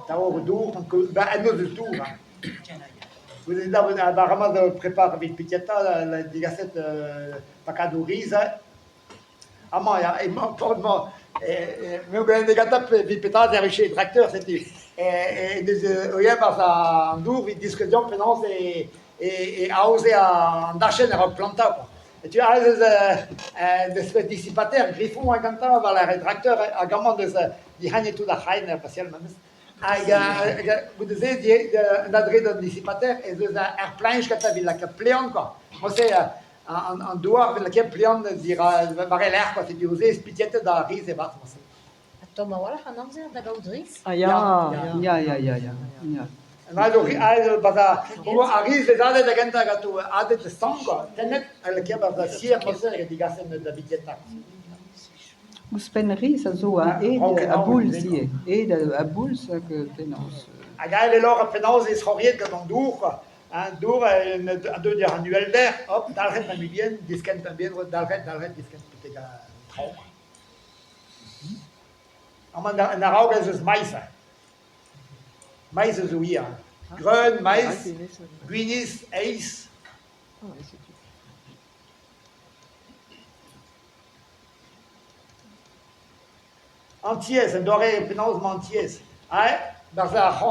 Taur dur, anno de tour. Vous êtes là, apparemment, de préparer avec Piquetta, la digasset pacado risa. Amaya, e portmo, meu grande gata pipetade avec chez tracteur, c'était. Et des oyebas à Andour, ils disent que Dion penance et a osé à Andachen à planter, quoi. Et tu as des dissipateurs, griffons à Ganta, vers les tracteurs, à Gamon, die Hagne tout la Haine, partiellement. Vous disiez, d'adresse de dissipateur, et de airplane, que tu as vu la pléon, quoi. Moi, c'est en dehors de la pléon, dira, barrer l'air, quoi. C'est du osé, spitiette d'Aris et Bat. Toma wala hanamzer da gaudris. Ja. Also, bada, Aris, les ades de Ganta, gatu, ades de Stongo, tenet, elle qui a bada, sier, moser, et digassen de Bigetta. Us penneries zo a bulsie, a buls que penance. A gael lor penance is horiet que dans Dour, un Dour, un deux dire annuel d'air, hop, dalret na milien, disken tambien, dalret, disken peut-être trau. Aber na Rauge ist es Meiser. Meiser so hier. Grün, Mais, Guinis, Eis. Entiers, un doré, penance entiers. Dans la